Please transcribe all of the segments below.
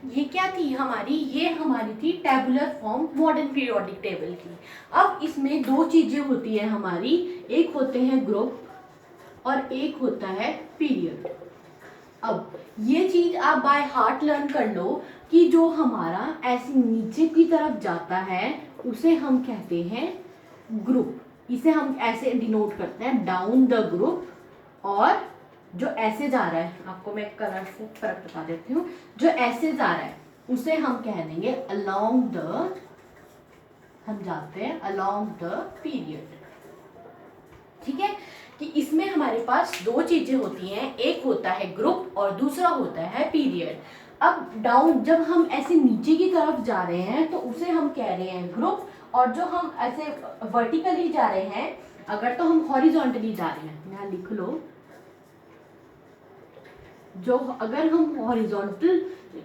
ये क्या थी हमारी, ये हमारी थी tabular form modern periodic table की। अब इसमें दो चीजें होती है हमारी, एक होते हैं ग्रुप और एक होता है पीरियड। अब ये चीज आप बाय हार्ट लर्न कर लो कि जो हमारा ऐसे नीचे की तरफ जाता है उसे हम कहते हैं ग्रुप। इसे हम ऐसे डिनोट करते हैं डाउन द ग्रुप, और जो ऐसे जा रहा है, आपको मैं कलर से फर्क बता देती हूँ, जो ऐसे जा रहा है उसे हम कह देंगे अलोंग द, हम जाते हैं अलोंग द पीरियड। ठीक है, कि इसमें हमारे पास दो चीजें होती हैं, एक होता है ग्रुप और दूसरा होता है पीरियड। अब डाउन जब हम ऐसे नीचे की तरफ जा रहे हैं तो उसे हम कह रहे हैं ग्रुप, और जो हम ऐसे वर्टिकली जा रहे हैं, अगर तो हम हॉरिजॉन्टली जा रहे हैं, यहाँ लिख लो, जो अगर हम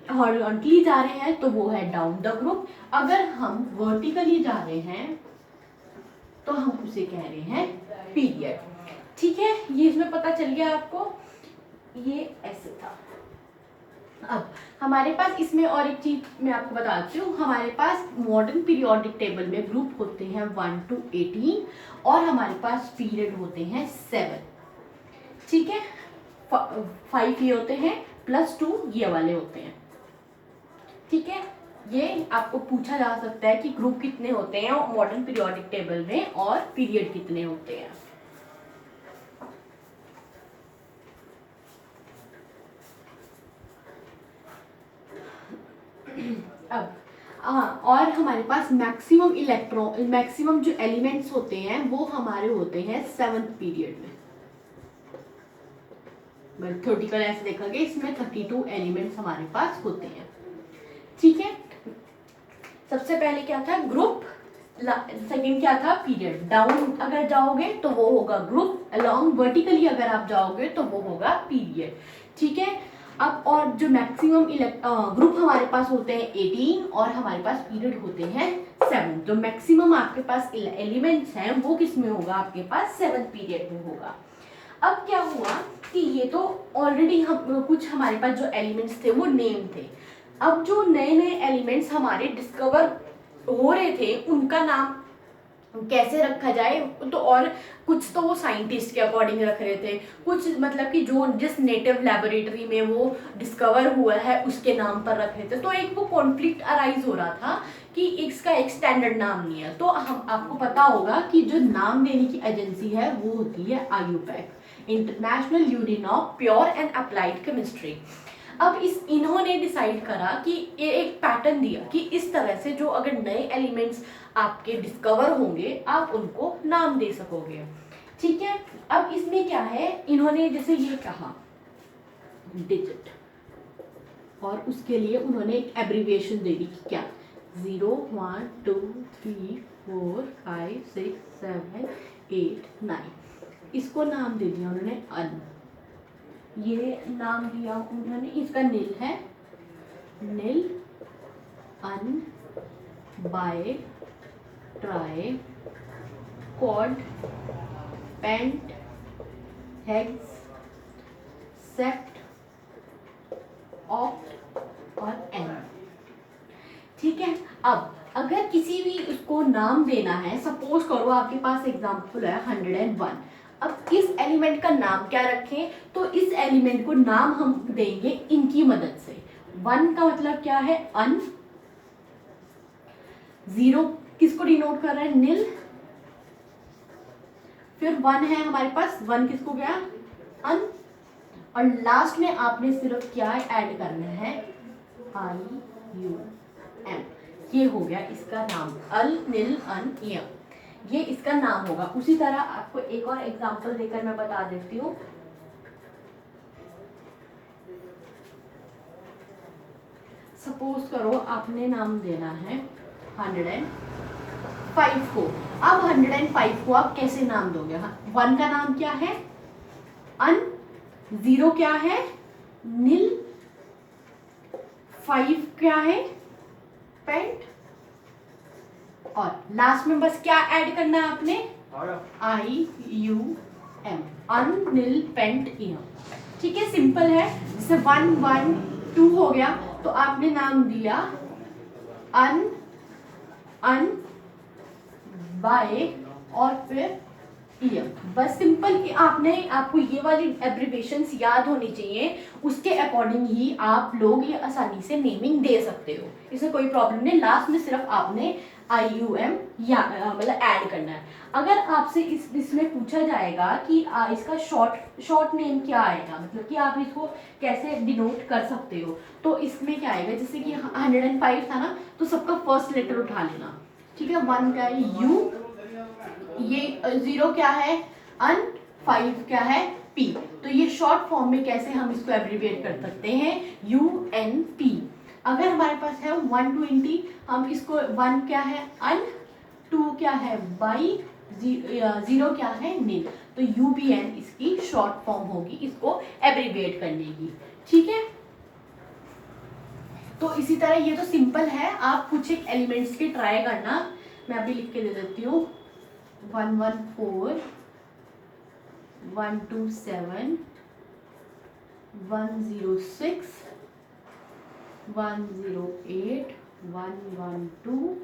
हॉरिजॉन्टली जा रहे हैं तो वो है डाउन द ग्रुप, अगर हम वर्टिकली जा रहे हैं तो हम उसे कह रहे हैं पीरियड। ठीक है, ये इसमें पता चल गया आपको, ये ऐसे था। अब हमारे पास इसमें और एक चीज मैं आपको बताती हूँ, हमारे पास मॉडर्न पीरियोडिक टेबल में ग्रुप होते हैं 1 to 18 और हमारे पास पीरियड होते हैं 7। ठीक है, 5 ये होते हैं +2 ये वाले होते हैं। ठीक है, ये आपको पूछा जा सकता है कि ग्रुप कितने होते हैं मॉडर्न पीरियोडिक टेबल में और पीरियड कितने होते हैं। अब और हमारे पास मैक्सिमम जो एलिमेंट्स होते हैं वो हमारे होते हैं 7th पीरियड में। मैथमेटिकल ऐसे देखा गया, इसमें 32 एलिमेंट्स हमारे पास होते हैं। ठीक है, सबसे पहले क्या था ग्रुप, सेकंड क्या था पीरियड। डाउन अगर जाओगे तो वो होगा ग्रुप, अलोंग वर्टिकली अगर आप जाओगे तो वो होगा पीरियड। ठीक है, अब और जो मैक्सिमम ग्रुप हमारे पास होते हैं 18 और हमारे पास पीरियड होते हैं 7। जो मैक्सिमम आपके पास एलिमेंट्स हैं वो किस में होगा, आपके पास 7th पीरियड में होगा। अब क्या हुआ कि ये तो ऑलरेडी हम कुछ हमारे पास जो एलिमेंट्स थे वो नेम थे। अब जो नए नए एलिमेंट्स हमारे डिस्कवर हो रहे थे उनका नाम कैसे रखा जाए, तो और कुछ तो वो साइंटिस्ट के अकॉर्डिंग रख रहे थे, कुछ मतलब कि जो जिस नेटिव लेबोरेटरी में वो डिस्कवर हुआ है उसके नाम पर रख रहे थे। तो एक वो कॉन्फ्लिक्ट अराइज हो रहा था कि इसका एक स्टैंडर्ड नाम नहीं है। तो हम आपको पता होगा कि जो नाम देने की एजेंसी है वो होती है IUPAC, international union of pure and applied chemistry. अब इन्होंने डिसाइड करा कि ये एक पैटर्न दिया कि इस तरह से जो अगर नए एलिमेंट्स आपके डिस्कवर होंगे आप उनको नाम दे सकोगे। ठीक है, अब इसमें क्या है, इन्होंने जैसे ये कहा डिजिट, और उसके लिए उन्होंने एक एब्रीविएशन दे दी कि क्या 0 1 2 3 4 5 6 7 8 9, इसको नाम दे दिया उन्होंने अन। ये नाम दिया उन्होंने, इसका नील है, nil, un, bi, tri, quad, pent, hex, sept, oct और एन। ठीक है, अब अगर किसी भी उसको नाम देना है, सपोज करो आपके पास एग्जांपल है 101, अब इस एलिमेंट का नाम क्या रखें, तो इस एलिमेंट को नाम हम देंगे इनकी मदद से। 1 का मतलब क्या है अन, 0 किसको डिनोट कर रहा है नील, फिर 1 है हमारे पास, 1 किसको गया अन, और लास्ट में आपने सिर्फ क्या ऐड करना है IUM, ये हो गया इसका नाम, अल नील अन यम, ये इसका नाम होगा। उसी तरह आपको एक और एग्जांपल देकर मैं बता देती हूँ। सपोज करो आपने नाम देना है 105 को, अब 105 को आप कैसे नाम दोगे, 1 का नाम क्या है अन, 0 क्या है नील, 5 क्या है पेंट, और लास्ट में बस क्या ऐड करना है आपने IUM, अन नील पेंट यम। ठीक है, सिंपल है। जैसे 1 1 2 हो गया, तो आपने नाम दिया अन, अन, बाय और फिर ईयर। बस सिंपल कि आपको ये वाली एब्रिवेशंस याद होनी चाहिए, उसके अकॉर्डिंग ही आप लोग ये आसानी से नेमिंग दे सकते हो, इसमें कोई प्रॉब्लम नहीं। लास्ट में सिर्फ आपने IUM या मतलब ऐड करना है। अगर आपसे इसमें पूछा जाएगा कि इसका शॉर्ट नेम क्या आएगा, मतलब कि आप इसको कैसे डिनोट कर सकते हो, तो इसमें क्या आएगा, जैसे कि 105 था ना, तो सबका फर्स्ट लेटर उठा लेना, ठीक है। 1 का है U, ये 0 क्या है अन, 5 क्या है P। तो ये शॉर्ट फॉर्म में कैसे हम इसको एब्रीविएट कर सकते हैं, UNP। अगर हमारे पास है 120, हम इसको 1 क्या है अन, 2 क्या है बाई, 0 क्या है नील, तो UBN इसकी शॉर्ट फॉर्म होगी इसको एब्रीविएट करने की, ठीक है। तो इसी तरह ये तो सिंपल है, आप कुछ एक एलिमेंट्स के ट्राई करना, मैं अभी लिख के दे देती हूँ। 114, 127, 106, 108, 112,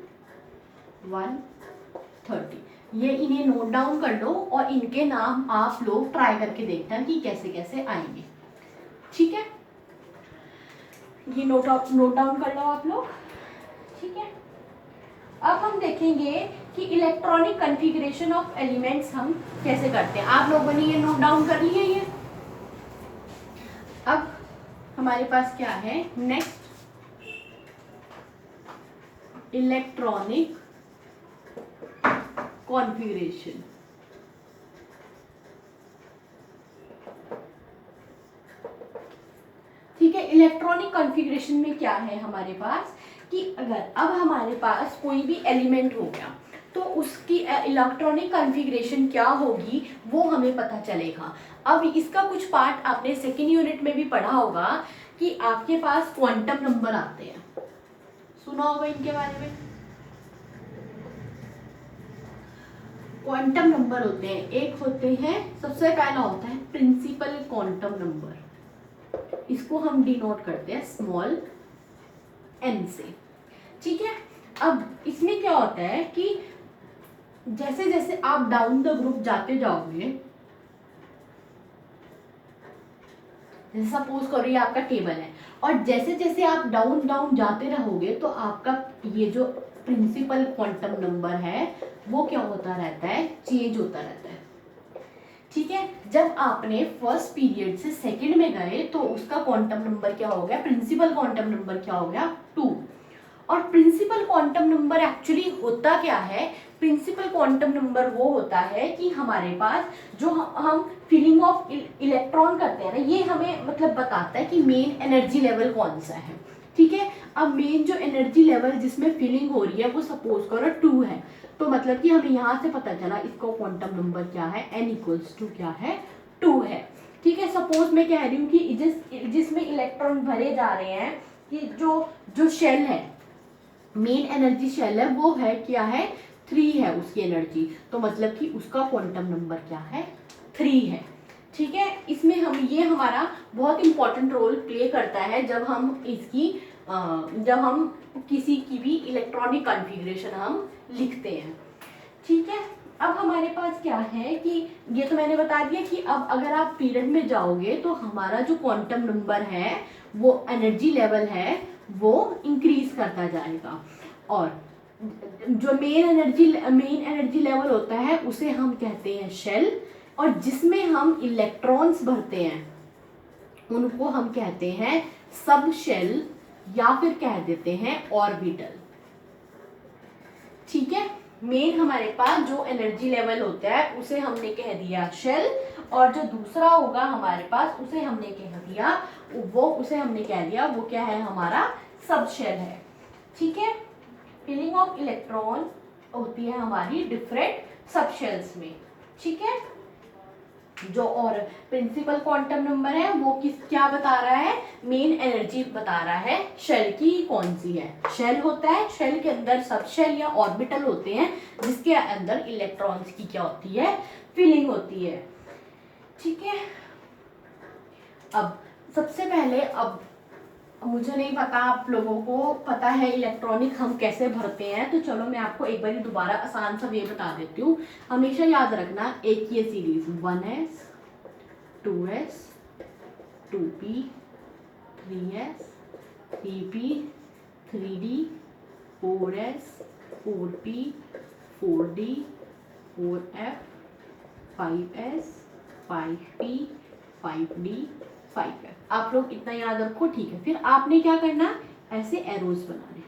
130। ये इन्हें नोट डाउन कर लो और इनके नाम आप लोग ट्राई करके देखना कि कैसे कैसे आएंगे, ठीक है। ये नोट डाउन कर लो आप लोग, ठीक है। अब हम देखेंगे कि इलेक्ट्रॉनिक कॉन्फ़िगरेशन ऑफ एलिमेंट्स हम कैसे करते हैं। आप लोगों ने ये नोट डाउन कर लिया ये। अब हमारे पास क्या है नेक्स्ट, इलेक्ट्रॉनिक कॉन्फ़िगरेशन। ठीक है, इलेक्ट्रॉनिक कॉन्फ़िगरेशन में क्या है हमारे पास कि अगर अब हमारे पास कोई भी एलिमेंट हो गया तो उसकी इलेक्ट्रॉनिक कॉन्फ़िगरेशन क्या होगी वो हमें पता चलेगा। अब इसका कुछ पार्ट आपने सेकेंड यूनिट में भी पढ़ा होगा कि आपके पास क्वांटम नंबर आते हैं, सुना होगा इनके बारे में। क्वांटम नंबर होते हैं, एक होते हैं, सबसे पहला होता है प्रिंसिपल क्वांटम नंबर, इसको हम डिनोट करते हैं स्मॉल n से, ठीक है। अब इसमें क्या होता है कि जैसे जैसे आप डाउन द ग्रुप जाते जाओगे, जैसे सपोज करो ये आपका टेबल है और जैसे जैसे आप डाउन डाउन जाते रहोगे तो आपका ये जो प्रिंसिपल क्वांटम नंबर है वो क्या होता रहता है, चेंज होता रहता है, ठीक है। जब आपने फर्स्ट पीरियड से सेकंड में गए तो उसका क्वांटम नंबर क्या हो गया, प्रिंसिपल क्वांटम नंबर क्या हो गया 2। और प्रिंसिपल क्वांटम नंबर एक्चुअली होता क्या है, प्रिंसिपल क्वांटम नंबर वो होता है कि हमारे पास जो हम फीलिंग ऑफ इलेक्ट्रॉन करते हैं ना, ये हमें मतलब बताता है कि मेन एनर्जी लेवल कौन सा है, ठीक है। अब मेन जो एनर्जी लेवल जिसमें फीलिंग हो रही है वो सपोज करो 2 है, तो मतलब कि हमें यहाँ से पता चला इसका क्वांटम नंबर क्या है, n इक्वल्स टू क्या है 2 है, ठीक है। सपोज मैं कह रही हूँ कि जिसमें इलेक्ट्रॉन भरे जा रहे हैं, कि जो शेल है, मेन एनर्जी शेल है वो है क्या है 3 है उसकी एनर्जी, तो मतलब कि उसका क्वांटम नंबर क्या है 3 है, ठीक है। इसमें ये हमारा बहुत इंपॉर्टेंट रोल प्ले करता है जब हम किसी की भी इलेक्ट्रॉनिक कॉन्फ़िगरेशन हम लिखते हैं, ठीक है। अब हमारे पास क्या है कि ये तो मैंने बता दिया कि अब अगर आप पीरियड में जाओगे तो हमारा जो क्वांटम नंबर है वो एनर्जी लेवल है वो इंक्रीज करता जाएगा, और जो मेन एनर्जी लेवल होता है उसे हम कहते हैं शेल, और जिसमें हम इलेक्ट्रॉन्स भरते हैं उनको हम कहते हैं सब शेल या फिर कह देते हैं ऑर्बिटल, ठीक है। मेन हमारे पास जो एनर्जी लेवल होता है उसे हमने कह दिया शेल, और जो दूसरा होगा हमारे पास उसे हमने कह दिया वो क्या है हमारा सब शेल है, ठीक है। फिलिंग ऑफ इलेक्ट्रॉन होती है हमारी डिफरेंट सब शेल्स में, ठीक है। जो और प्रिंसिपल क्वांटम नंबर है वो क्या बता रहा है, मेन एनर्जी बता रहा है शेल की कौन सी है। शेल होता है, शेल के अंदर सब शेल या ऑर्बिटल होते हैं जिसके अंदर इलेक्ट्रॉन्स की क्या होती है, फिलिंग होती है, ठीक है। अब सबसे पहले अब मुझे नहीं पता आप लोगों को पता है इलेक्ट्रॉनिक हम कैसे भरते हैं, तो चलो मैं आपको एक बार दोबारा आसान सा वे बता देती हूँ। हमेशा याद रखना एक ये series 1s 2s 2p 3s 3p 3d 4s 4p 4d 4f 5s 5p 5d 5f। आप लोग इतना याद रखो, ठीक है। फिर आपने क्या करना, ऐसे एरोज बनाने।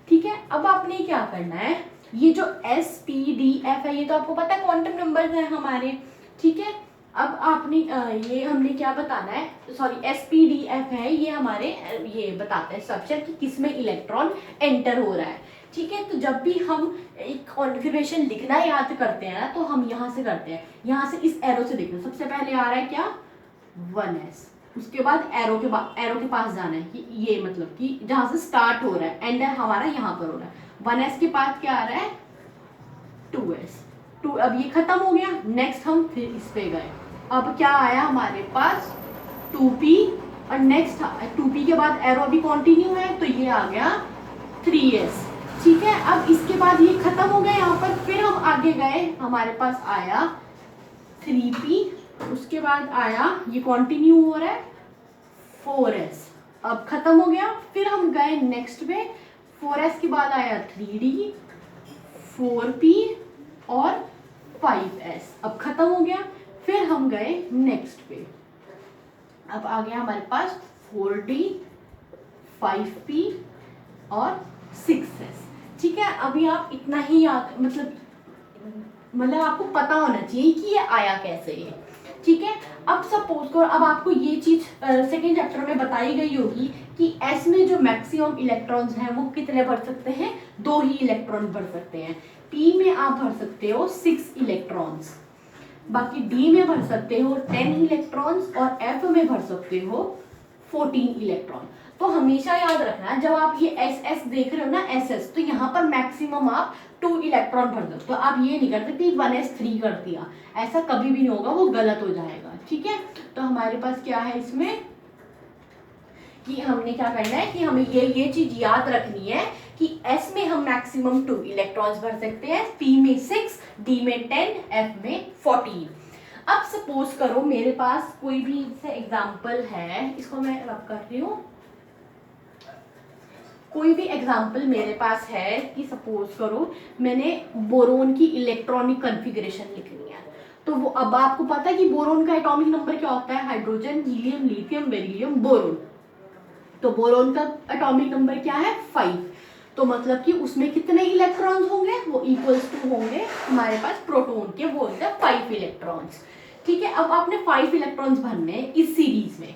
ठीक है, अब आपने क्या करना है, ये जो एस पी डी एफ है ये तो आपको पता है क्वांटम नंबर्स हैं हमारे, ठीक है। अब आपने ये हमने क्या बताना है, sorry S P D F है ये हमारे ये बताते हैं स्ट्रक्चर कि किसमें इलेक्ट्रॉन एंटर हो रहा है, ठीक है। तो जब भी हम एक कॉन्फ़िगरेशन लिखना याद करते हैं ना, तो हम यहाँ से करते हैं, यहाँ से इस एरो से देखना। सबसे पहले आ रहा है क्या 1s, उसके बाद एरो के पास जाना है, ये मतलब कि जहाँ से स्टार्ट हो रहा है एंड हमारा यहाँ पर हो रहा है। 1s के बाद क्या आ रहा है 2s, अब ये खत्म हो गया। नेक्स्ट हम फिर इस पे गए, अब क्या आया हमारे पास 2p, और नेक्स्ट 2p के बाद एरो अभी कंटिन्यू है तो ये आ गया 3s, ठीक है। अब इसके बाद ये खत्म हो गया यहाँ पर, फिर हम आगे गए, हमारे पास आया 3p, उसके बाद आया ये कंटिन्यू हो रहा है 4s, अब खत्म हो गया। फिर हम गए नेक्स्ट पे, 4s के बाद आया 3d 4p और 5s, अब खत्म हो गया। फिर हम गए नेक्स्ट पे, अब आ गया हमारे पास 4d 5p और 6s, ठीक है। अभी आप इतना ही याद मतलब आपको पता होना चाहिए कि ये आया कैसे है, ठीक है। अब सपोज करो, अब आपको ये चीज सेकेंड चैप्टर में बताई गई होगी कि एस में जो मैक्सिमम इलेक्ट्रॉन्स हैं वो कितने भर सकते हैं, 2 ही इलेक्ट्रॉन भर सकते हैं। पी में आप भर सकते हो 6 इलेक्ट्रॉन्स, बाकी डी में भर सकते हो 10 इलेक्ट्रॉन्स और एफ में भर सकते हो 14 इलेक्ट्रॉन। तो हमेशा याद रखना जब आप ये एस एस देख रहे हो ना, एस एस, तो यहाँ पर मैक्सिमम आप 2 इलेक्ट्रॉन भर सकते हो। तो आप ये नहीं कर सकते 1s3 कर दिया, ऐसा कभी भी नहीं होगा, वो गलत हो जाएगा, ठीक है। तो हमारे पास क्या है इसमें कि हमने क्या करना है कि हमें ये चीज याद रखनी है कि S में हम मैक्सिमम 2 इलेक्ट्रॉन्स भर सकते हैं, P में 6, D में 10, F में 14। अब सपोज करो मेरे पास कोई भी से एग्जांपल है, इसको मैं रब कर रही हूँ, कोई भी एग्जांपल मेरे पास है कि सपोज करो मैंने बोरोन की इलेक्ट्रॉनिक कॉन्फ़िगरेशन लिखनी है, तो वो अब आपको पता है कि बोरोन का एटॉमिक नंबर क्या होता है, hydrogen helium lithium beryllium boron. तो बोरोन का एटॉमिक नंबर क्या है 5, तो मतलब कि उसमें कितने इलेक्ट्रॉन्स होंगे, वो इक्वल्स टू होंगे हमारे पास प्रोटॉन के, वो होते हैं 5 इलेक्ट्रॉन्स, ठीक है। अब आपने 5 इलेक्ट्रॉन्स भरने इस सीरीज में,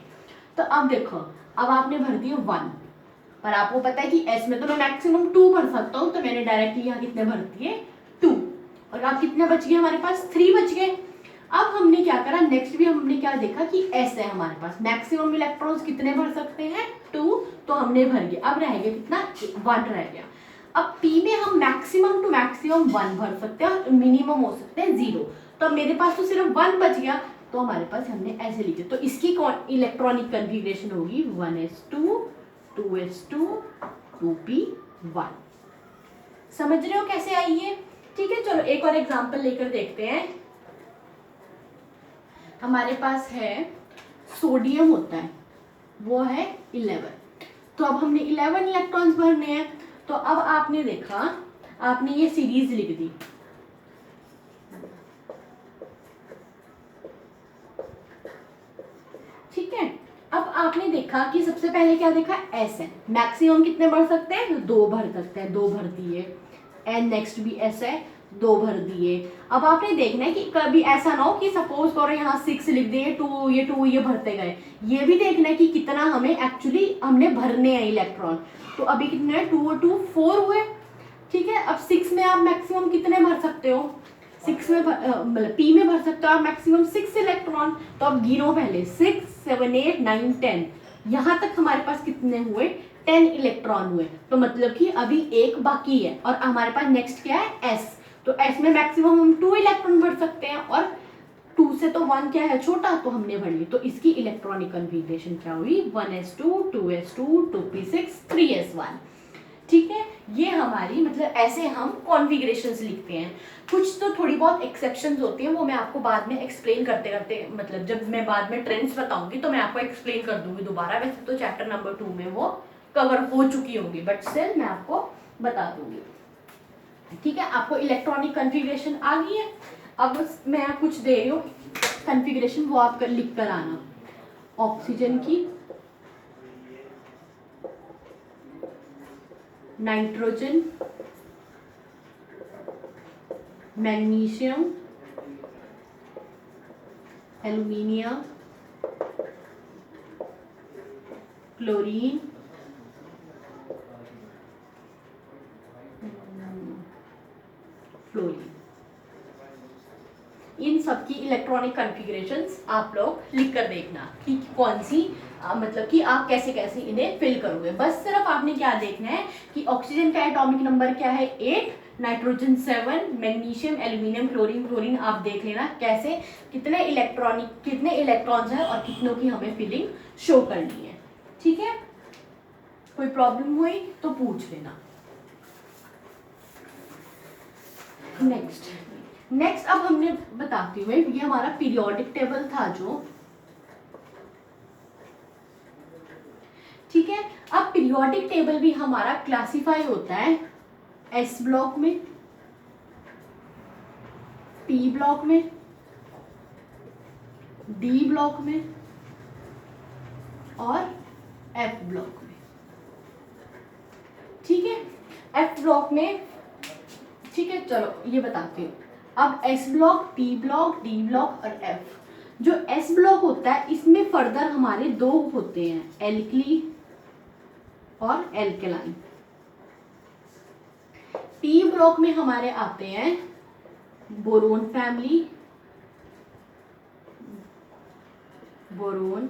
तो अब देखो अब आपने भर दिए 1, पर आपको पता है कि एस में तो मैं मैक्सिमम 2 भर सकता हूँ, तो मैंने डायरेक्टली यहाँ कितने भर दिए 2, और आप कितने बच गए, हमारे पास 3 बच गए। अब हमने क्या करा, नेक्स्ट भी हमने क्या देखा कि एस है हमारे पास, मैक्सिमम इलेक्ट्रॉन्स कितने भर सकते हैं 2, तो हमने भर गया। अब रह गया कितना 1 रह गया। अब पी में हम मैक्सिमम टू मैक्सिमम 1 भर सकते हैं और मिनिमम हो सकते हैं 0, तो अब मेरे पास तो सिर्फ 1 बच गया, तो हमारे पास हमने ऐसे लिखे, तो इसकी इलेक्ट्रॉनिक कन्फिग्रेशन होगी 1s2 2s2 2p1। समझ रहे हो कैसे आई है, ठीक है। चलो एक और एग्जांपल लेकर देखते हैं। हमारे पास है सोडियम होता है, वो है 11, तो अब हमने 11 इलेक्ट्रॉन्स भरने हैं। तो अब आपने देखा, आपने ये सीरीज लिख दी, ठीक है। अब आपने देखा कि सबसे पहले क्या देखा, एस है, मैक्सिमम कितने भर सकते हैं 2 भर सकते हैं, 2 भर दिए। एंड नेक्स्ट भी एस है, 2 भर दिए। अब आपने देखना है कि कभी ऐसा ना हो कि सपोज करो यहाँ 6 लिख दिए, 2 ये भरते गए, ये भी देखना है कि कितना हमें एक्चुअली हमने भरने हैं इलेक्ट्रॉन। तो अभी कितने हैं 2 और 2 4 हुए, ठीक है। अब 6 में आप मैक्सिमम कितने भर सकते हो, 6 में मतलब पी में भर सकते हो आप मैक्सिमम 6 इलेक्ट्रॉन। तो अब गिनो पहले 6 7 8 9 10, यहाँ तक हमारे पास कितने हुए 10 इलेक्ट्रॉन हुए, तो मतलब कि अभी एक बाकी है और हमारे पास नेक्स्ट क्या है s, तो s में मैक्सिमम हम 2 इलेक्ट्रॉन भर सकते हैं और 2 से तो 1 क्या है छोटा, तो हमने भर ली, तो इसकी इलेक्ट्रॉनिक कन्फिग्रेशन क्या हुई 1s2 2s2 2p6 3s1। ठीक है, ये हमारी मतलब ऐसे हम कॉन्फ़िगरेशंस लिखते हैं। कुछ तो थोड़ी बहुत एक्सेप्शंस होती हैं, वो मैं आपको बाद में एक्सप्लेन करते करते मतलब जब मैं बाद में ट्रेंड्स बताऊंगी तो मैं आपको एक्सप्लेन कर दूंगी दोबारा। वैसे तो चैप्टर नंबर 2 में वो कवर हो चुकी होंगी, बट स्टिल मैं आपको बता दूंगी। ठीक है, आपको इलेक्ट्रॉनिक कन्फिग्रेशन आ गई है। अब मैं कुछ दे रही हूँ कन्फिग्रेशन, वो आप लिख कर आना। ऑक्सीजन की, nitrogen, magnesium, aluminium, chlorine, fluorine, इन सब की इलेक्ट्रॉनिक कॉन्फ़िगरेशंस आप लोग लिख कर देखना कि कौन सी मतलब कि आप कैसे कैसे इन्हें फिल करोगे। बस सिर्फ आपने क्या देखना है कि ऑक्सीजन का एटॉमिक नंबर क्या है 8, nitrogen 7, magnesium, aluminium, chlorine, fluorine आप देख लेना कैसे कितने इलेक्ट्रॉन्स हैं और कितनों की हमें फिलिंग शो करनी है। ठीक है, कोई प्रॉब्लम हुई तो पूछ लेना। नेक्स्ट अब हमने बताती हूँ, ये हमारा पीरियोडिक टेबल था जो, ठीक है। अब पीरियोडिक टेबल भी हमारा क्लासिफाई होता है एस ब्लॉक में, पी ब्लॉक में, डी ब्लॉक में और एफ ब्लॉक में। ठीक है, एफ ब्लॉक में, ठीक है चलो ये बताती हूँ। अब S block, P block, D block और एफ। जो एस ब्लॉक होता है इसमें फर्दर हमारे दो होते हैं, एल्कली और एल्केलाइन। पी ब्लॉक में हमारे आते हैं boron family, boron,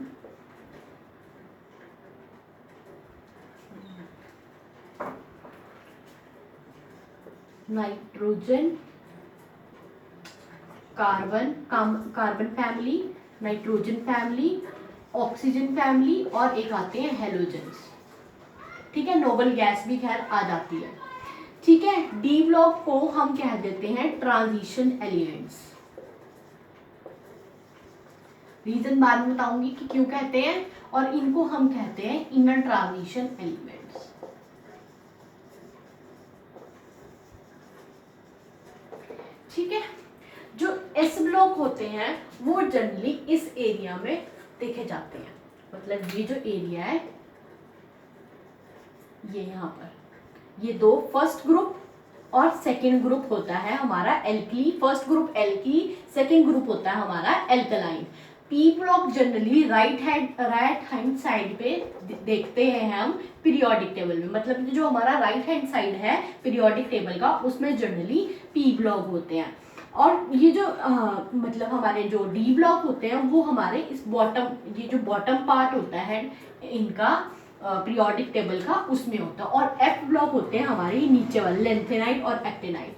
nitrogen, carbon family, nitrogen family, oxygen family और एक आते हैं हेलोजेंस। ठीक है, नोबल गैस भी खैर आ जाती है। ठीक है, डी ब्लॉक को हम कह देते हैं ट्रांजिशन एलिमेंट्स। रीजन बाद में बताऊंगी कि क्यों कहते हैं, और इनको हम कहते हैं इनर ट्रांजिशन एलिमेंट्स। ठीक है, जो एस ब्लॉक होते हैं वो जनरली इस एरिया में देखे जाते हैं। मतलब ये जो एरिया है ये यहाँ पर, ये दो फर्स्ट ग्रुप और सेकेंड ग्रुप होता है हमारा alkali. First group alkali, second group होता है हमारा alkaline. P block generally right hand side पे देखते हैं हम पीरियोडिक टेबल में। मतलब जो हमारा राइट हैंड साइड है पीरियोडिक टेबल का, उसमें जनरली पी ब्लॉक होते हैं। और ये जो मतलब हमारे जो डी ब्लॉक होते हैं वो हमारे इस बॉटम, ये जो बॉटम पार्ट होता है इनका पीरियोडिक टेबल का, उसमें होता है। और एफ ब्लॉक होते हैं हमारे नीचे वाले, लेंथेनाइड और एक्टिनाइड।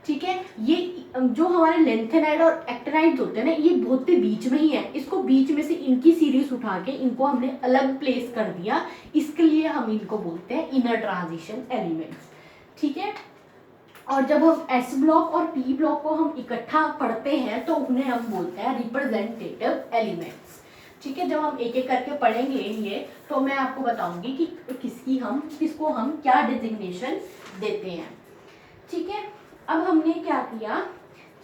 ठीक है, ये जो हमारे लेंथेनाइड और एक्टिनाइड होते हैं ना, ये बहुत ही बीच में ही है। इसको बीच में से इनकी सीरीज उठा के इनको हमने अलग प्लेस कर दिया, इसके लिए हम इनको बोलते हैं इनर ट्रांजिशन एलिमेंट्स। ठीक है, और जब हम एस ब्लॉक और पी ब्लॉक को हम इकट्ठा पढ़ते हैं तो उन्हें हम बोलते हैं रिप्रेजेंटेटिव एलिमेंट्स। ठीक है, जब हम एक एक करके पढ़ेंगे ये तो मैं आपको बताऊंगी कि किसको हम क्या डिजिग्नेशन देते हैं। ठीक है, अब हमने क्या किया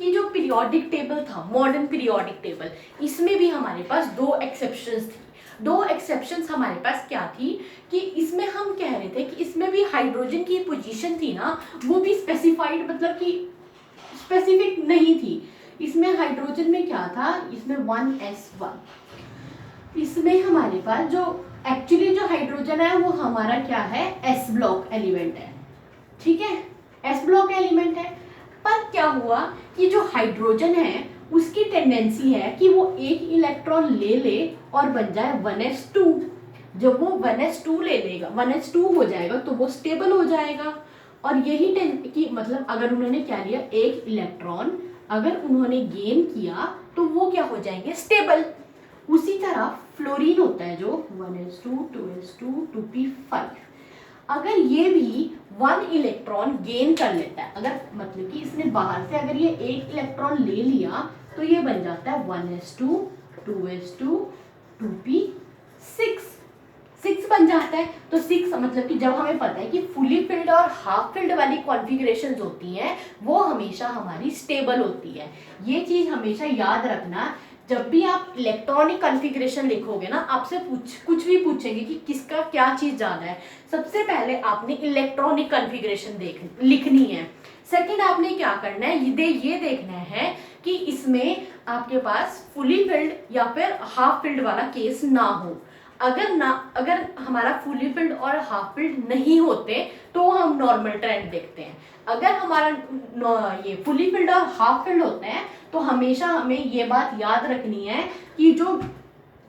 कि जो पीरियोडिक टेबल था, मॉडर्न पीरियोडिक टेबल, इसमें भी हमारे पास दो एक्सेप्शंस थी। दो एक्सेप्शंस हमारे पास क्या थी कि इसमें हम कह रहे थे कि इसमें भी हाइड्रोजन की पोजीशन थी ना, वो भी स्पेसिफाइड, मतलब कि स्पेसिफिक नहीं थी। इसमें हाइड्रोजन में क्या था, इसमें 1s1, इसमें हमारे पास जो एक्चुअली जो हाइड्रोजन है वो हमारा क्या है, एस ब्लॉक एलिमेंट है। ठीक है, एस ब्लॉक एलिमेंट है। पर क्या हुआ कि जो हाइड्रोजन है उसकी टेंडेंसी है कि वो एक इलेक्ट्रॉन ले ले और बन जाए 1s2। जब वो 1s2 ले लेगा, 1s2 हो जाएगा तो वो स्टेबल हो जाएगा। और यही कि मतलब अगर उन्होंने क्या लिया, एक इलेक्ट्रॉन अगर उन्होंने गेन किया तो वो क्या हो जाएंगे, स्टेबल। उसी तरह फ्लोरीन होता है जो 1s2 2s2 2p5, अगर ये भी 1 इलेक्ट्रॉन गेन कर लेता है, अगर मतलब कि इसने बाहर से अगर ये 1 इलेक्ट्रॉन ले लिया तो ये बन जाता है 1s2 2s2 2p6, 6 बन जाता है। तो 6 मतलब कि जब हमें पता है कि फुली फिल्ड और हाफ फिल्ड वाली कॉन्फ़िगरेशंस होती हैं वो हमेशा हमारी स्टेबल होती है। ये चीज़ हमेशा याद रखना, जब भी आप इलेक्ट्रॉनिक कॉन्फ़िगरेशन लिखोगे ना, आपसे कुछ भी पूछेंगे कि किसका क्या चीज़ जाना है, सबसे पहले आपने इलेक्ट्रॉनिक कॉन्फ़िगरेशन लिखनी है। सेकंड आपने क्या करना है, ये देखना है कि इसमें आपके पास फुली फिल्ड या फिर हाफ फिल्ड वाला केस ना हो। अगर हमारा फुली फिल्ड और हाफ फिल्ड नहीं होते तो हम नॉर्मल ट्रेंड देखते हैं। अगर हमारा ये फुली फिल्ड और हाफ फिल्ड होते हैं तो हमेशा हमें ये बात याद रखनी है कि जो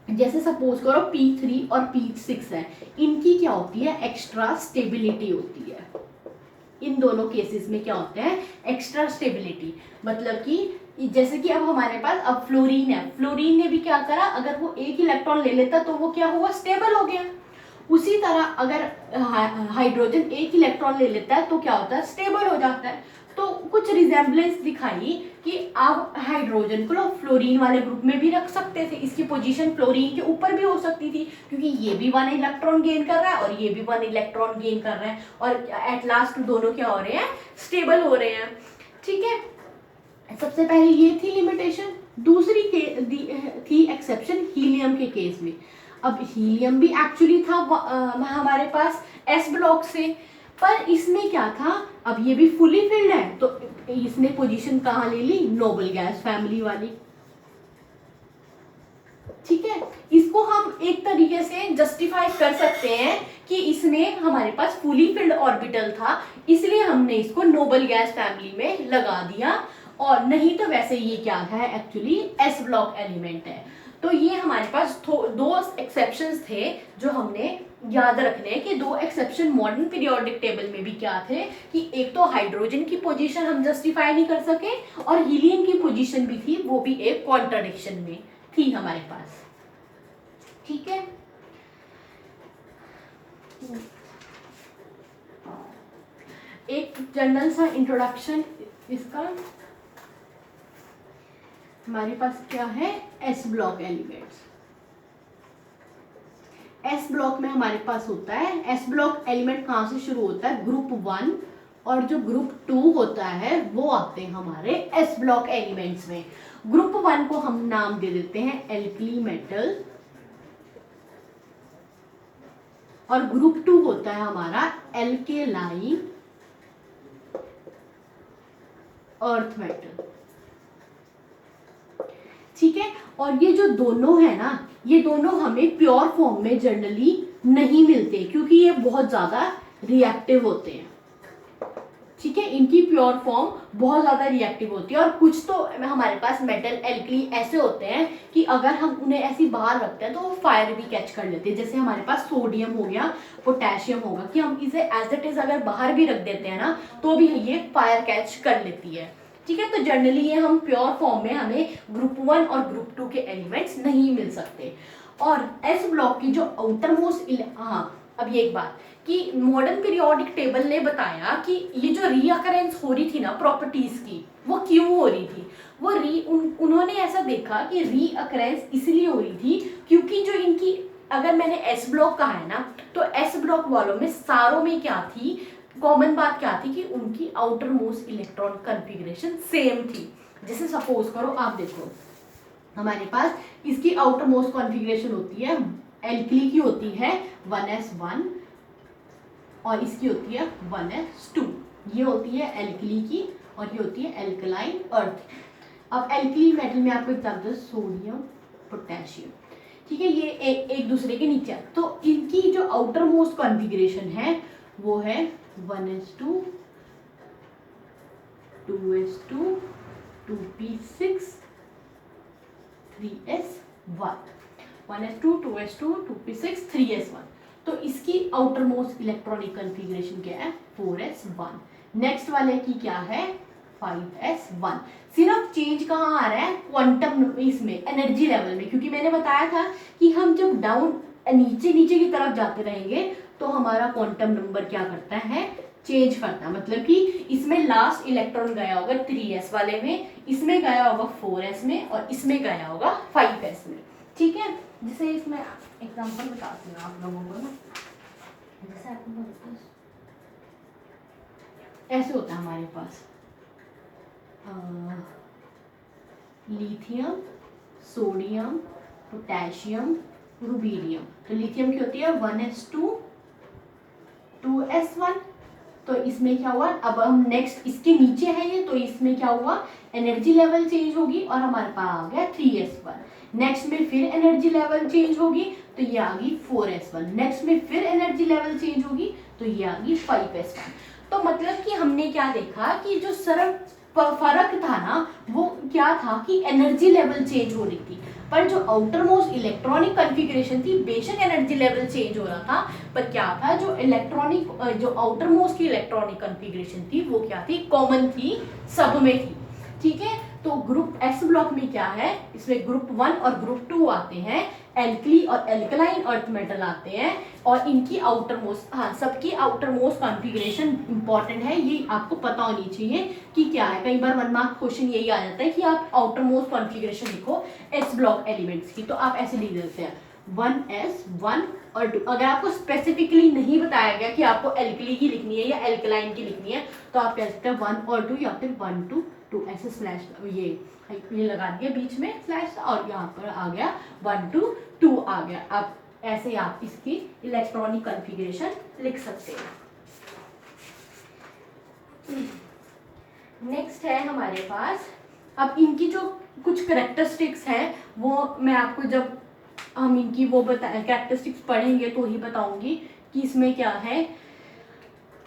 जैसे सपोज करो P3 और P6 है, इनकी क्या होती है, एक्स्ट्रा स्टेबिलिटी होती है। इन दोनों केसेस में क्या होते हैं, एक्स्ट्रा स्टेबिलिटी। मतलब कि जैसे कि अब हमारे पास अब फ्लोरीन है, फ्लोरीन ने भी क्या करा, अगर वो एक इलेक्ट्रॉन ले लेता तो वो क्या हुआ, स्टेबल हो गया। उसी तरह अगर हाइड्रोजन एक इलेक्ट्रॉन ले लेता है तो क्या होता है, स्टेबल हो जाता है। तो कुछ रिजेम्बलेंस दिखाई कि आप हाइड्रोजन को फ्लोरीन वाले ग्रुप में भी रख सकते थे, इसकी पोजीशन फ्लोरीन के ऊपर भी हो सकती थी क्योंकि ये भी 1 इलेक्ट्रॉन गेन कर रहा है और ये भी 1 इलेक्ट्रॉन गेन कर रहे हैं और एट लास्ट दोनों क्या हो रहे हैं, स्टेबल हो रहे हैं। ठीक है, सबसे पहले ये थी लिमिटेशन। दूसरी थी एक्सेप्शन हीलियम के केस में। अब हीलियम भी एक्चुअली था हमारे पास एस ब्लॉक से, पर इसमें क्या था, अब ये भी फुली फिल्ड है तो इसने पोजीशन कहाँ ले ली, नोबल गैस फैमिली वाली। ठीक है, इसको हम एक तरीके से जस्टिफाई कर सकते हैं कि इसमें हमारे पास फुली फिल्ड ऑर्बिटल था इसलिए हमने इसको नोबल गैस फैमिली में लगा दिया, और नहीं तो वैसे ये क्या है, एक्चुअली एस ब्लॉक एलिमेंट है। तो ये हमारे पास 2 एक्सेप्शंस थे जो हमने याद रखने हैं कि 2 एक्सेप्शन मॉडर्न पीरियोडिक टेबल में भी क्या थे कि एक तो हाइड्रोजन की पोजीशन हम जस्टिफाई नहीं कर सके और हीलियम की पोजीशन भी थी, वो भी एक कॉन्ट्रडिक्शन में थी हमारे पास। ठीक है, एक जनरल सा इंट्रोडक्शन इसका। हमारे पास क्या है, S block elements. S block में हमारे पास होता है, एस ब्लॉक एलिमेंट कहाँ से शुरू होता है, ग्रुप 1 और जो ग्रुप 2 होता है वो आते हैं हमारे एस ब्लॉक एलिमेंट्स में। ग्रुप 1 को हम नाम दे देते हैं एल्कली मेटल और ग्रुप 2 होता है हमारा एल्केलाइन अर्थ मेटल। ठीक है, और ये जो दोनों है ना, ये दोनों हमें प्योर फॉर्म में जनरली नहीं मिलते क्योंकि ये बहुत ज्यादा रिएक्टिव होते हैं। ठीक है, इनकी प्योर फॉर्म बहुत ज्यादा रिएक्टिव होती है और कुछ तो हमारे पास मेटल एल्कली ऐसे होते हैं कि अगर हम उन्हें ऐसी बाहर रखते हैं तो वो फायर भी कैच कर लेते हैं। जैसे हमारे पास सोडियम हो गया, पोटेशियम होगा, कि हम इसे एज इट इज अगर बाहर भी रख देते हैं ना तो भी ये फायर कैच कर लेती है। ठीक है, तो जनरली ये हम प्योर फॉर्म में हमें ग्रुप 1 और ग्रुप 2 के एलिमेंट्स नहीं मिल सकते। और एस ब्लॉक की जो आउटर मोस्ट, हाँ अब ये एक बात कि मॉडर्न पीरियोडिक टेबल ने बताया कि ये जो रीअकरेंस हो रही थी ना प्रॉपर्टीज की, वो क्यों हो रही थी, वो उन्होंने ऐसा देखा कि रीअकरेंस इसलिए हो रही थी क्योंकि जो इनकी, अगर मैंने एस ब्लॉक कहा है ना, तो एस ब्लॉक वालों में सारों में क्या थी, कॉमन बात क्या थी कि उनकी outer most electron configuration same थी। जैसे सपोज करो आप देखो, हमारे पास इसकी आउटर मोस्ट कॉन्फ़िगरेशन होती है, एल्कली की होती है 1s1 और इसकी होती है 1s2। ये होती है एल्कली की और ये होती है एल्कलाइन अर्थ। अब एल्कली मेटल में आपको एग्जाम्पल सोडियम पोटेशियम, ठीक है, ये एक दूसरे के नीचे। तो इनकी जो आउटर मोस्ट कॉन्फ़िगरेशन है वो है 1s2 2s2 2p6 3s1 1s2 2s2 2p6 3s1। तो इसकी आउटर मोस्ट इलेक्ट्रॉनिक कन्फिग्रेशन क्या है 4s1। नेक्स्ट वाले की क्या है 5s1। सिर्फ चेंज कहाँ आ रहा है क्वांटम इसमें एनर्जी लेवल में, क्योंकि मैंने बताया था कि हम जब डाउन नीचे नीचे की तरफ जाते रहेंगे तो हमारा क्वांटम नंबर क्या करता है चेंज करता है। मतलब कि इसमें लास्ट इलेक्ट्रॉन गया होगा 3s वाले में, इसमें गया होगा 4s में और इसमें गया होगा 5s में। ठीक है, जैसे इसमें एग्जांपल बताती हूँ आप लोगों को ना, जैसे आपको ऐसे होता है हमारे पास लिथियम, सोडियम, पोटेशियम, रुबीडियम। तो लिथियम की होती है 1s2 2s1। तो इसमें क्या हुआ, अब हम नेक्स्ट इसके नीचे है ये, तो इसमें क्या हुआ एनर्जी लेवल चेंज होगी और हमारे पास आ गया 3s1। नेक्स्ट में फिर एनर्जी लेवल चेंज होगी तो ये आ गई 4s1। नेक्स्ट में फिर एनर्जी लेवल चेंज होगी तो ये आ गई 5s1। तो मतलब कि हमने क्या देखा कि जो फर्क था ना वो क्या था कि एनर्जी लेवल चेंज हो रही थी, पर जो आउटर मोस्ट इलेक्ट्रॉनिक कॉन्फ़िगरेशन थी बेशक एनर्जी लेवल चेंज हो रहा था, पर क्या था जो जो आउटर मोस्ट की इलेक्ट्रॉनिक कॉन्फ़िगरेशन थी वो क्या थी कॉमन थी, सब में थी। ठीक है, तो ग्रुप एस ब्लॉक में क्या है, इसमें ग्रुप 1 और ग्रुप 2 आते हैं, एल्कली और एल्कलाइन अर्थ मेटल आते हैं, और इनकी आउटर मोस्ट सबकी आउटर मोस्ट कॉन्फ़िगरेशन इंपॉर्टेंट है, ये आपको पता होनी चाहिए कि क्या है। कई बार 1 मार्क क्वेश्चन यही आ जाता है कि आप आउटर मोस्ट कॉन्फ़िगरेशन लिखो एस ब्लॉक एलिमेंट्स की, तो आप ऐसे लिख देते हैं 1s 1 और 2। अगर आपको स्पेसिफिकली नहीं बताया गया कि आपको एल्कली की लिखनी है या एल्कलाइन की लिखनी है तो आप कह सकते हैं 1 और 2 या फिर 1 2 2 ऐसे स्लैश ये लगा दिया बीच में स्लैश और यहाँ पर आ गया 1 2 2 आ गया। आप ऐसे आप इसकी इलेक्ट्रॉनिक कॉन्फ़िगरेशन लिख सकते हैं। नेक्स्ट है हमारे पास, अब इनकी जो कुछ करेक्टरिस्टिक्स हैं वो मैं आपको जब हम इनकी वो कैरेक्टरिस्टिक्स पढ़ेंगे तो ही बताऊंगी कि इसमें क्या है,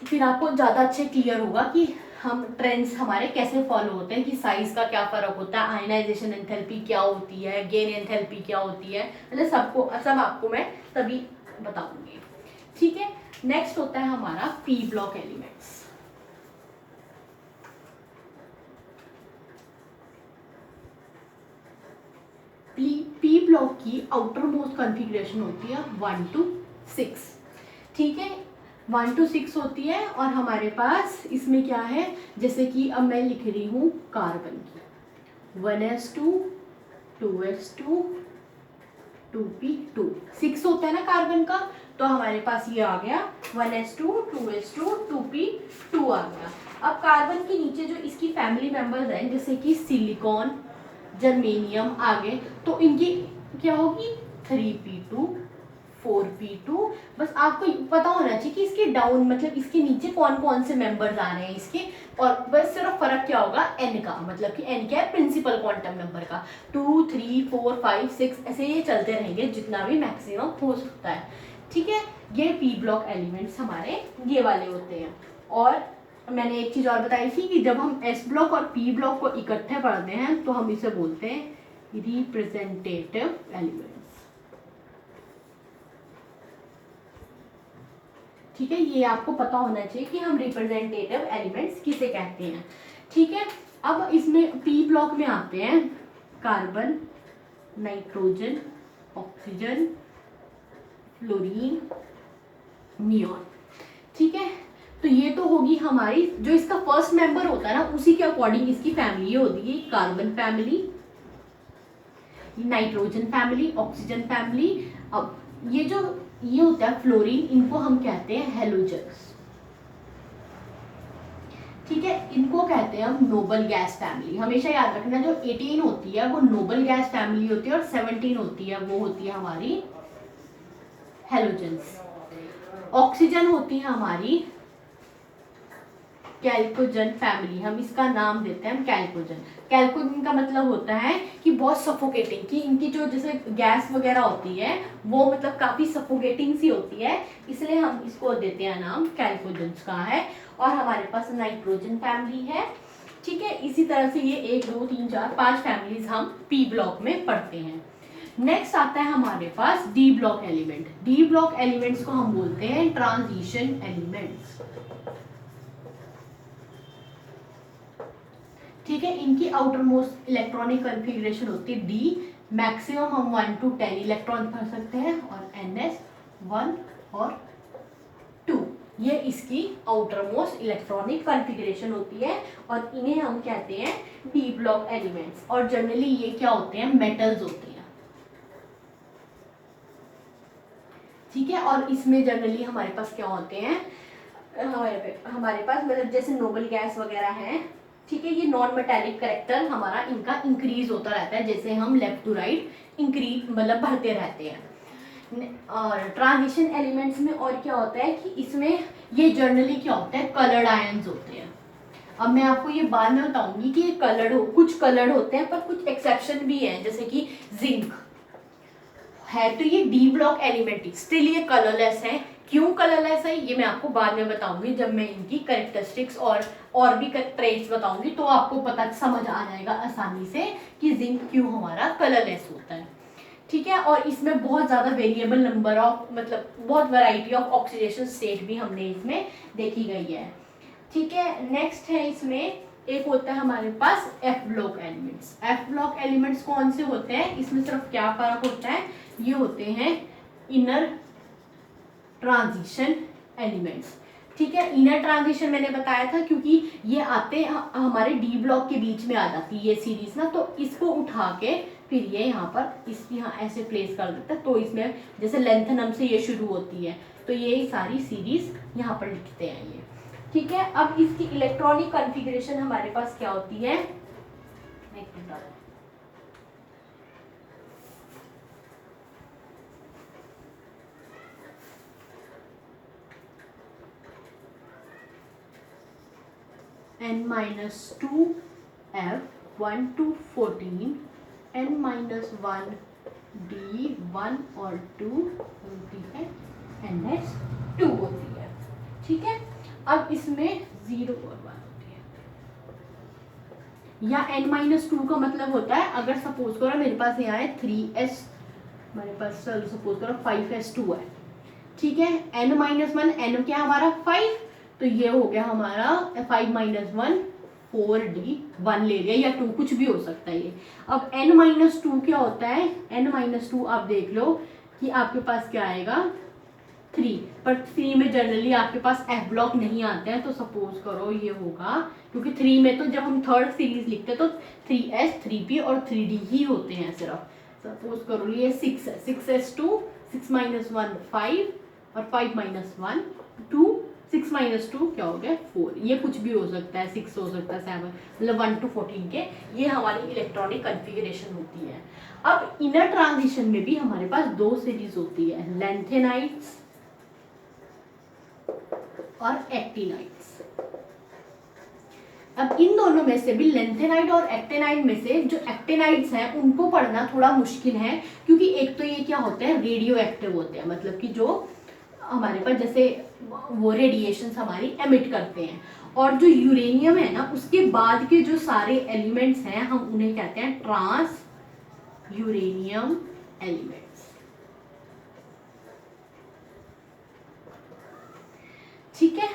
फिर आपको ज़्यादा अच्छे क्लियर होगा कि हम ट्रेंड्स हमारे कैसे फॉलो होते हैं, कि साइज का क्या फ़र्क होता है, आयनाइजेशन एंथैल्पी क्या होती है, गेन एंथैल्पी क्या होती है, मतलब सब आपको मैं तभी बताऊंगी। ठीक है, नेक्स्ट होता है हमारा P block elements. P block की आउटर मोस्ट कॉन्फ़िगरेशन होती है 1 to 6। ठीक है, 1 to 6 होती है, और हमारे पास इसमें क्या है, जैसे कि अब मैं लिख रही हूँ कार्बन की 1s2 2s2 2p2 6 होता है ना कार्बन का, तो हमारे पास ये आ गया 1s2 2s2 2p2 आ गया। अब कार्बन के नीचे जो इसकी फैमिली मेंबर्स हैं जैसे कि सिलिकॉन, जर्मेनियम आगे, तो इनकी क्या होगी 3p2 4p2। बस आपको पता होना चाहिए कि इसके डाउन मतलब इसके नीचे कौन कौन से मेंबर्स आ रहे हैं इसके, और बस सिर्फ फर्क क्या होगा n का, मतलब कि n क्या है प्रिंसिपल क्वांटम नंबर का, 2 3 4 5 6 ऐसे ये चलते रहेंगे जितना भी मैक्सिमम हो सकता है। ठीक है, ये पी ब्लॉक एलिमेंट्स हमारे ये वाले होते हैं। और मैंने एक चीज़ और बताई थी कि जब हम एस ब्लॉक और पी ब्लॉक को इकट्ठे पढ़ते हैं तो हम इसे बोलते हैं रिप्रेजेंटेटिव एलिमेंट्स। ठीक है, ये आपको पता होना चाहिए कि हम रिप्रेजेंटेटिव एलिमेंट्स किसे कहते हैं। ठीक है, अब इसमें पी ब्लॉक में आते हैं carbon, nitrogen, oxygen, fluorine, neon. ठीक है, तो ये तो होगी हमारी जो इसका फर्स्ट मेंबर होता है ना उसी के अकॉर्डिंग इसकी फैमिली होती है, carbon family, nitrogen family, oxygen family. अब ये होता है फ्लोरीन, इनको हम कहते हैं हेलोजन्स। ठीक है, इनको कहते हैं हम नोबल गैस फैमिली। हमेशा याद रखना जो 18 होती है वो नोबल गैस फैमिली होती है और 17 होती है वो होती है हमारी हेलोजन्स। ऑक्सीजन होती है हमारी कैल्कोजन फैमिली, हम इसका नाम देते हैं हम कैल्कोजन। कैल्कोजन का मतलब होता है कि बहुत सफोकेटिंग, कि इनकी जो जैसे गैस वगैरह होती है वो मतलब काफ़ी सफोकेटिंग सी होती है, इसलिए हम इसको देते हैं नाम कैल्कोजन्स का है। और हमारे पास नाइट्रोजन फैमिली है। ठीक है, इसी तरह से ये 1 2 3 4 5 फैमिलीज हम पी ब्लॉक में पढ़ते हैं। नेक्स्ट आता है हमारे पास D block element. D block elements को हम बोलते हैं ट्रांजिशन एलिमेंट्स। ठीक है, इनकी आउटर मोस्ट इलेक्ट्रॉनिक कॉन्फ़िगरेशन होती है डी। मैक्सिमम हम 1 to 10 इलेक्ट्रॉन कर सकते हैं और ns 1 और 2, ये इसकी आउटर मोस्ट इलेक्ट्रॉनिक कॉन्फ़िगरेशन होती है और इन्हें हम कहते हैं डी ब्लॉक एलिमेंट्स। और जनरली ये क्या होते हैं, मेटल्स होते हैं। ठीक है, और इसमें जनरली हमारे पास क्या होते हैं, हमारे पास मतलब जैसे नोबल गैस वगैरह है। ठीक है, ये नॉन मेटालिक करेक्टर हमारा इनका इंक्रीज होता रहता है जैसे हम लेफ्ट टू राइट इंक्रीज मतलब बढ़ते रहते हैं। और ट्रांजिशन एलिमेंट्स में और क्या होता है कि इसमें ये जनरली क्या होता है, कलर्ड आयंस होते हैं। अब मैं आपको ये बाद में बताऊंगी कि ये कुछ कलर्ड होते हैं पर कुछ एक्सेप्शन भी हैं, जैसे कि जिंक है तो ये डी ब्लॉक एलिमेंट स्टिल ये कलरलेस है। क्यों कलरलेस है ये मैं आपको बाद में बताऊंगी, जब मैं इनकी कैरेक्टरिस्टिक्स और भी ट्रेट्स बताऊंगी तो आपको पता समझ आ जाएगा आसानी से कि जिंक क्यों हमारा कलरलेस होता है। ठीक है, और इसमें बहुत ज़्यादा वेरिएबल नंबर ऑफ मतलब बहुत वैरायटी ऑफ ऑक्सीडेशन स्टेट भी हमने इसमें देखी गई है। ठीक है, नेक्स्ट है इसमें एक होता है हमारे पास F block elements. F block elements कौन से होते हैं, इसमें सिर्फ क्या फर्क होता है, ये होते हैं इनर ट्रांजिशन एलिमेंट्स। ठीक है, इनर ट्रांजिशन मैंने बताया था क्योंकि ये आते हमारे डी ब्लॉक के बीच में आ जाती है ये सीरीज ना, तो इसको उठा के फिर ये यहाँ पर यहाँ ऐसे प्लेस कर देता है, तो इसमें जैसे लेंथनम से ये शुरू होती है तो ये सारी सीरीज यहाँ पर लिखते हैं ये। ठीक है, अब इसकी इलेक्ट्रॉनिक कॉन्फ़िगरेशन हमारे पास क्या होती है, n-2 f 1 to 14 n-1 d 1 और 2 होती है ns2 होती है। ठीक है, अब इसमें 0 और 1 होती है, या n-2 का मतलब होता है अगर सपोज करो मेरे पास यहाँ है 3s, मेरे पास सपोज करो 5s2 है। ठीक है, n-1 n क्या हमारा 5, तो ये हो गया हमारा 5-1 4d 1 ले लिया, या 2 कुछ भी हो सकता है ये। अब n-2 क्या होता है, n-2 आप देख लो कि आपके पास क्या आएगा 3, पर 3 में जनरली आपके पास f ब्लॉक नहीं आते हैं, तो सपोज करो ये होगा क्योंकि 3 में तो जब हम थर्ड सीरीज लिखते हैं तो 3s 3p और 3d ही होते हैं सिर्फ। सपोज करो ये 6 है, 6s2 6-1 5 और 5-1 2, 6-2 क्या हो गया 4, ये कुछ भी हो सकता है, 6 हो सकता है 7, मतलब 1 to 14 के ये हमारी इलेक्ट्रॉनिक कॉन्फ़िगरेशन होती है। अब इनर ट्रांजिशन में भी हमारे पास 2 सीरीज होती है, लैंथेनाइड्स और एक्टिनाइड्स। अब इन दोनों में से भी लेंथेनाइड और एक्टेनाइड में से जो एक्टेनाइड्स हैं उनको पढ़ना थोड़ा मुश्किल है, क्योंकि एक तो ये क्या होते हैं रेडियो एक्टिव होते हैं, मतलब कि जो हमारे पास जैसे वो रेडिएशंस हमारी एमिट करते हैं, और जो यूरेनियम है ना उसके बाद के जो सारे एलिमेंट्स हैं हम उन्हें कहते हैं ट्रांस यूरेनियम एलिमेंट्स। ठीक है,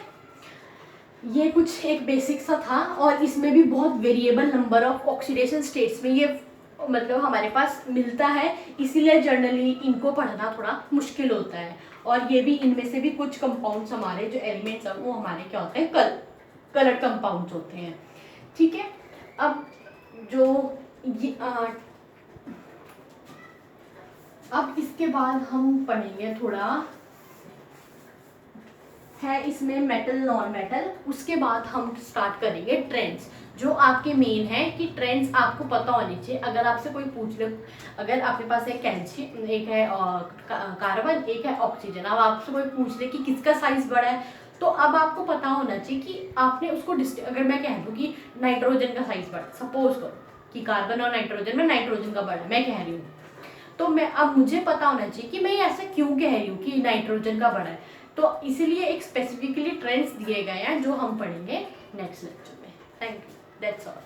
ये कुछ एक बेसिक सा था, और इसमें भी बहुत variable number of oxidation states में ये मतलब हमारे पास मिलता है, इसीलिए जनरली इनको पढ़ना थोड़ा मुश्किल होता है। और ये भी इनमें से भी कुछ कंपाउंड्स हमारे जो एलिमेंट्स हैं वो हमारे क्या होते हैं कलर्ड कंपाउंड्स होते हैं। ठीक है, अब जो ये अब इसके बाद हम पढ़ेंगे थोड़ा है इसमें मेटल नॉन मेटल, उसके बाद हम स्टार्ट करेंगे ट्रेंड्स, जो आपके मेन है कि ट्रेंड्स आपको पता होने चाहिए। अगर आपसे कोई पूछ ले, अगर आपके पास एक कैल्शियम एक है कार्बन एक है ऑक्सीजन, अब आपसे कोई पूछ ले कि किसका साइज बड़ा है, तो अब आपको पता होना चाहिए कि आपने उसको अगर मैं कह दूँ कि नाइट्रोजन का साइज बड़ा, सपोज करो कि कार्बन और नाइट्रोजन में नाइट्रोजन का बड़ा मैं कह रही हूँ, तो मैं अब मुझे पता होना चाहिए कि मैं ऐसा क्यों कह रही हूँ कि नाइट्रोजन का बड़ा है, तो इसीलिए एक स्पेसिफिकली ट्रेंड्स दिए गए हैं जो हम पढ़ेंगे नेक्स्ट लेक्चर में। Thank you, that's all.